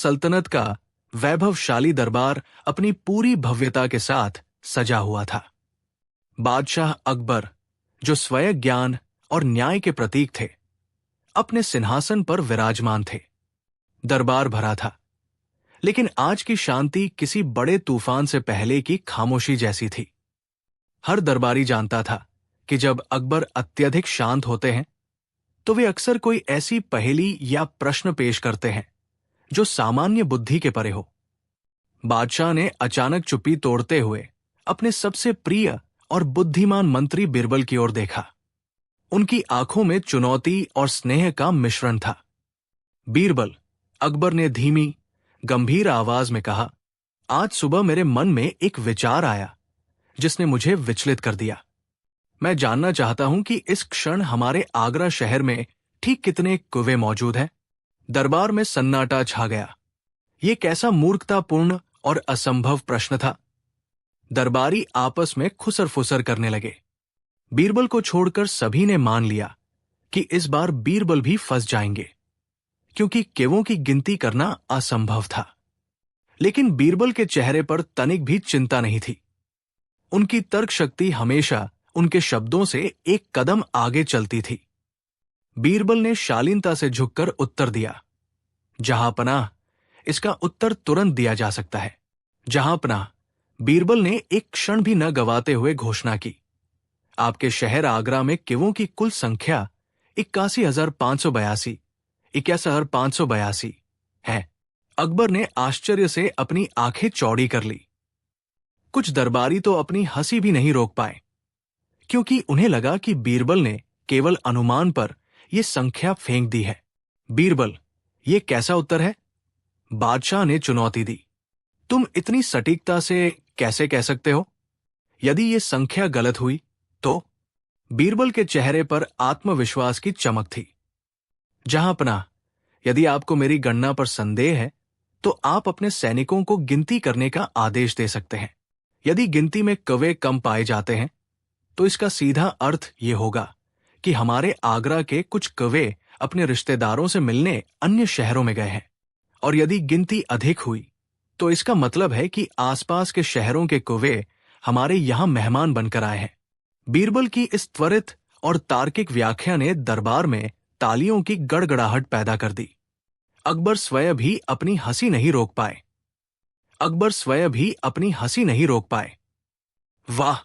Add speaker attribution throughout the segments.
Speaker 1: सल्तनत का वैभवशाली दरबार अपनी पूरी भव्यता के साथ सजा हुआ था। बादशाह अकबर, जो स्वयं ज्ञान और न्याय के प्रतीक थे, अपने सिंहासन पर विराजमान थे। दरबार भरा था, लेकिन आज की शांति किसी बड़े तूफान से पहले की खामोशी जैसी थी। हर दरबारी जानता था कि जब अकबर अत्यधिक शांत होते हैं तो वे अक्सर कोई ऐसी पहेली या प्रश्न पेश करते हैं जो सामान्य बुद्धि के परे हो। बादशाह ने अचानक चुप्पी तोड़ते हुए अपने सबसे प्रिय और बुद्धिमान मंत्री बीरबल की ओर देखा। उनकी आंखों में चुनौती और स्नेह का मिश्रण था। बीरबल, अकबर ने धीमी, गंभीर आवाज में कहा, आज सुबह मेरे मन में एक विचार आया जिसने मुझे विचलित कर दिया। मैं जानना चाहता हूं कि इस क्षण हमारे आगरा शहर में ठीक कितने कुएं मौजूद हैं। दरबार में सन्नाटा छा गया। यह कैसा मूर्खतापूर्ण और असंभव प्रश्न था। दरबारी आपस में खुसर फुसर करने लगे। बीरबल को छोड़कर सभी ने मान लिया कि इस बार बीरबल भी फंस जाएंगे, क्योंकि केवों की गिनती करना असंभव था। लेकिन बीरबल के चेहरे पर तनिक भी चिंता नहीं थी। उनकी तर्क शक्ति हमेशा उनके शब्दों से एक कदम आगे चलती थी। बीरबल ने शालीनता से झुककर उत्तर दिया, जहांपनाह। इसका उत्तर तुरंत दिया जा सकता है। जहांपनाह, बीरबल ने एक क्षण भी न गवाते हुए घोषणा की। आपके शहर आगरा में किवों की कुल संख्या 81,582 है। अकबर ने आश्चर्य से अपनी आंखें चौड़ी कर ली। कुछ दरबारी तो अपनी हंसी भी नहीं रोक पाए, क्योंकि उन्हें लगा कि बीरबल ने केवल अनुमान पर यह संख्या फेंक दी है। बीरबल, यह कैसा उत्तर है? बादशाह ने चुनौती दी। तुम इतनी सटीकता से कैसे कह सकते हो? यदि यह संख्या गलत हुई तो? बीरबल के चेहरे पर आत्मविश्वास की चमक थी। जहांपनाह, यदि आपको मेरी गणना पर संदेह है तो आप अपने सैनिकों को गिनती करने का आदेश दे सकते हैं। यदि गिनती में कौवे कम पाए जाते हैं तो इसका सीधा अर्थ यह होगा कि हमारे आगरा के कुछ कौवे अपने रिश्तेदारों से मिलने अन्य शहरों में गए हैं। और यदि गिनती अधिक हुई तो इसका मतलब है कि आसपास के शहरों के कौवे हमारे यहां मेहमान बनकर आए हैं। बीरबल की इस त्वरित और तार्किक व्याख्या ने दरबार में तालियों की गड़गड़ाहट पैदा कर दी। अकबर स्वयं भी अपनी हंसी नहीं रोक पाए। वाह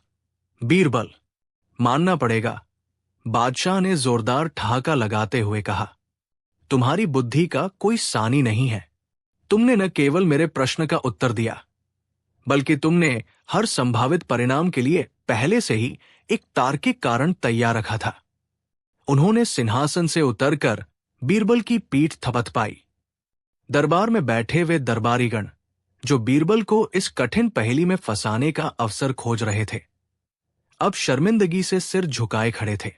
Speaker 1: बीरबल, मानना पड़ेगा, बादशाह ने जोरदार ठहाका लगाते हुए कहा। तुम्हारी बुद्धि का कोई सानी नहीं है। तुमने न केवल मेरे प्रश्न का उत्तर दिया, बल्कि तुमने हर संभावित परिणाम के लिए पहले से ही एक तार्किक कारण तैयार रखा था। उन्होंने सिंहासन से उतरकर बीरबल की पीठ थपथपाई। दरबार में बैठे वे दरबारीगण, जो बीरबल को इस कठिन पहेली में फंसाने का अवसर खोज रहे थे, अब शर्मिंदगी से सिर झुकाए खड़े थे।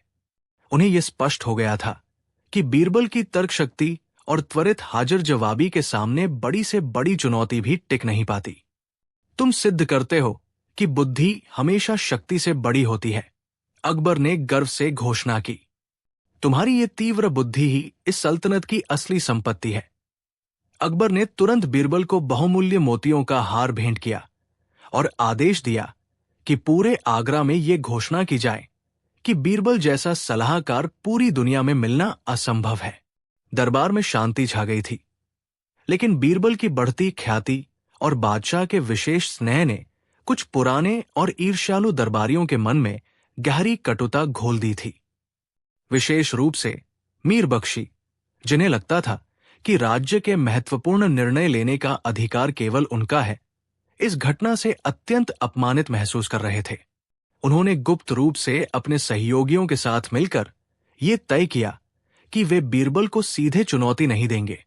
Speaker 1: उन्हें यह स्पष्ट हो गया था कि बीरबल की तर्क शक्ति और त्वरित हाजिर जवाबी के सामने बड़ी से बड़ी चुनौती भी टिक नहीं पाती। तुम सिद्ध करते हो कि बुद्धि हमेशा शक्ति से बड़ी होती है, अकबर ने गर्व से घोषणा की। तुम्हारी ये तीव्र बुद्धि ही इस सल्तनत की असली संपत्ति है। अकबर ने तुरंत बीरबल को बहुमूल्य मोतियों का हार भेंट किया और आदेश दिया कि पूरे आगरा में यह घोषणा की जाए कि बीरबल जैसा सलाहकार पूरी दुनिया में मिलना असंभव है। दरबार में शांति छा गई थी, लेकिन बीरबल की बढ़ती ख्याति और बादशाह के विशेष स्नेह ने कुछ पुराने और ईर्ष्यालु दरबारियों के मन में गहरी कटुता घोल दी थी। विशेष रूप से मीर बख्शी, जिन्हें लगता था कि राज्य के महत्वपूर्ण निर्णय लेने का अधिकार केवल उनका है, इस घटना से अत्यंत अपमानित महसूस कर रहे थे। उन्होंने गुप्त रूप से अपने सहयोगियों के साथ मिलकर यह तय किया कि वे बीरबल को सीधे चुनौती नहीं देंगे,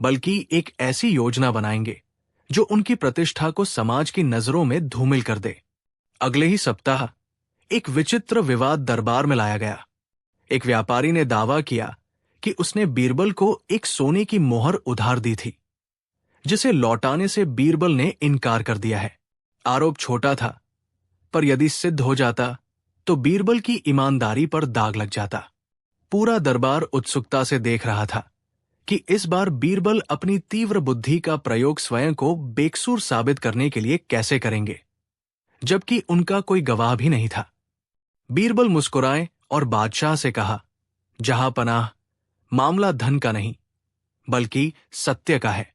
Speaker 1: बल्कि एक ऐसी योजना बनाएंगे जो उनकी प्रतिष्ठा को समाज की नजरों में धूमिल कर दे। अगले ही सप्ताह एक विचित्र विवाद दरबार में लाया गया। एक व्यापारी ने दावा किया कि उसने बीरबल को एक सोने की मोहर उधार दी थी, जिसे लौटाने से बीरबल ने इनकार कर दिया है। आरोप छोटा था, पर यदि सिद्ध हो जाता तो बीरबल की ईमानदारी पर दाग लग जाता। पूरा दरबार उत्सुकता से देख रहा था कि इस बार बीरबल अपनी तीव्र बुद्धि का प्रयोग स्वयं को बेकसूर साबित करने के लिए कैसे करेंगे, जबकि उनका कोई गवाह भी नहीं था। बीरबल मुस्कुराए और बादशाह से कहा, जहां पनाह, मामला धन का नहीं बल्कि सत्य का है।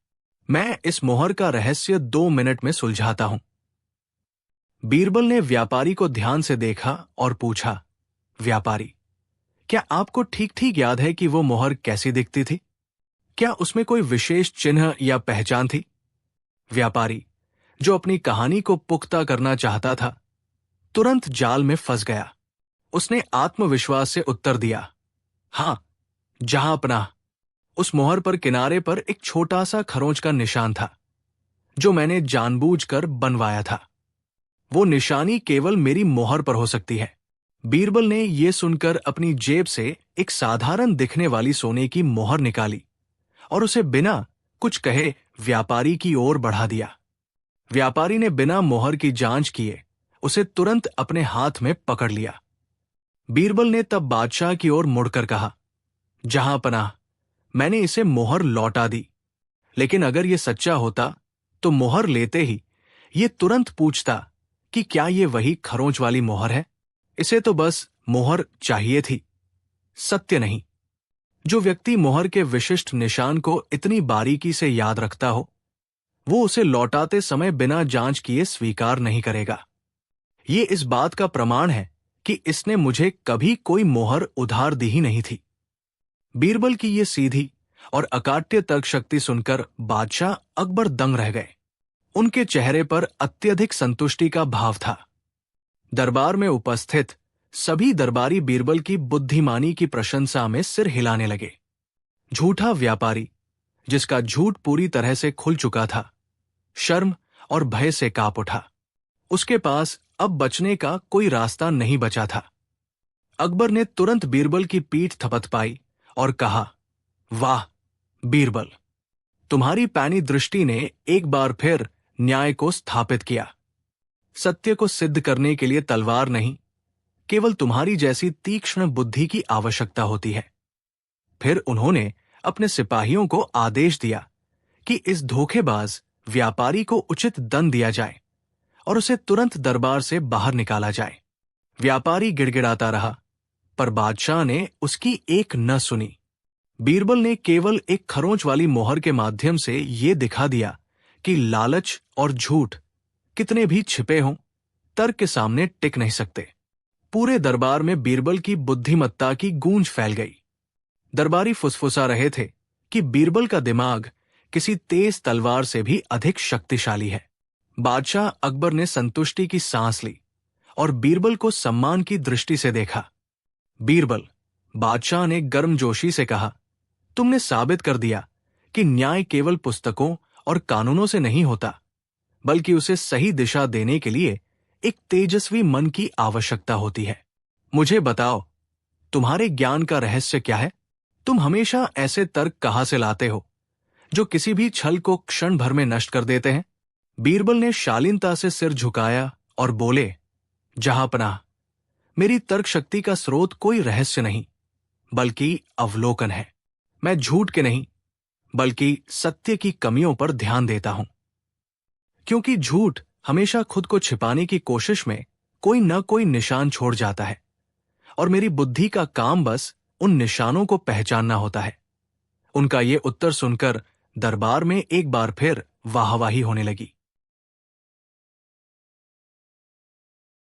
Speaker 1: मैं इस मोहर का रहस्य 2 मिनट में सुलझाता हूं। बीरबल ने व्यापारी को ध्यान से देखा और पूछा, व्यापारी, क्या आपको ठीक ठीक याद है कि वो मोहर कैसी दिखती थी? क्या उसमें कोई विशेष चिन्ह या पहचान थी? व्यापारी, जो अपनी कहानी को पुख्ता करना चाहता था, तुरंत जाल में फंस गया। उसने आत्मविश्वास से उत्तर दिया, हां, जहां पनाह, उस मोहर पर किनारे पर एक छोटा सा खरोंच का निशान था, जो मैंने जानबूझकर बनवाया था। वो निशानी केवल मेरी मोहर पर हो सकती है। बीरबल ने यह सुनकर अपनी जेब से एक साधारण दिखने वाली सोने की मोहर निकाली और उसे बिना कुछ कहे व्यापारी की ओर बढ़ा दिया। व्यापारी ने बिना मोहर की जांच किए उसे तुरंत अपने हाथ में पकड़ लिया। बीरबल ने तब बादशाह की ओर मुड़कर कहा, जहां पनाह, मैंने इसे मोहर लौटा दी, लेकिन अगर यह सच्चा होता तो मोहर लेते ही ये तुरंत पूछता कि क्या ये वही खरोंच वाली मोहर है। इसे तो बस मोहर चाहिए थी, सत्य नहीं। जो व्यक्ति मोहर के विशिष्ट निशान को इतनी बारीकी से याद रखता हो, वो उसे लौटाते समय बिना जांच किए स्वीकार नहीं करेगा। ये इस बात का प्रमाण है कि इसने मुझे कभी कोई मोहर उधार दी ही नहीं थी। बीरबल की ये सीधी और अकाट्य तर्क शक्ति सुनकर बादशाह अकबर दंग रह गए। उनके चेहरे पर अत्यधिक संतुष्टि का भाव था। दरबार में उपस्थित सभी दरबारी बीरबल की बुद्धिमानी की प्रशंसा में सिर हिलाने लगे। झूठा व्यापारी, जिसका झूठ पूरी तरह से खुल चुका था, शर्म और भय से कांप उठा। उसके पास अब बचने का कोई रास्ता नहीं बचा था। अकबर ने तुरंत बीरबल की पीठ थपथपाई और कहा, वाह बीरबल, तुम्हारी पैनी दृष्टि ने एक बार फिर न्याय को स्थापित किया। सत्य को सिद्ध करने के लिए तलवार नहीं, केवल तुम्हारी जैसी तीक्ष्ण बुद्धि की आवश्यकता होती है। फिर उन्होंने अपने सिपाहियों को आदेश दिया कि इस धोखेबाज व्यापारी को उचित दंड दिया जाए और उसे तुरंत दरबार से बाहर निकाला जाए। व्यापारी गिड़गिड़ाता रहा, पर बादशाह ने उसकी एक न सुनी। बीरबल ने केवल एक खरोंच वाली मोहर के माध्यम से ये दिखा दिया कि लालच और झूठ कितने भी छिपे हों, तर्क के सामने टिक नहीं सकते। पूरे दरबार में बीरबल की बुद्धिमत्ता की गूंज फैल गई। दरबारी फुसफुसा रहे थे कि बीरबल का दिमाग किसी तेज तलवार से भी अधिक शक्तिशाली है। बादशाह अकबर ने संतुष्टि की सांस ली और बीरबल को सम्मान की दृष्टि से देखा। बीरबल, बादशाह ने गर्मजोशी से कहा, तुमने साबित कर दिया कि न्याय केवल पुस्तकों और कानूनों से नहीं होता, बल्कि उसे सही दिशा देने के लिए एक तेजस्वी मन की आवश्यकता होती है। मुझे बताओ, तुम्हारे ज्ञान का रहस्य क्या है? तुम हमेशा ऐसे तर्क कहां से लाते हो जो किसी भी छल को क्षण भर में नष्ट कर देते हैं? बीरबल ने शालीनता से सिर झुकाया और बोले, जहां पनाह, मेरी तर्क शक्ति का स्रोत कोई रहस्य नहीं, बल्कि अवलोकन है। मैं झूठ के नहीं, बल्कि सत्य की कमियों पर ध्यान देता हूं, क्योंकि झूठ हमेशा खुद को छिपाने की कोशिश में कोई न कोई निशान छोड़ जाता है, और मेरी बुद्धि का काम बस उन निशानों को पहचानना होता है। उनका ये उत्तर सुनकर दरबार में एक बार फिर वाहवाही होने लगी।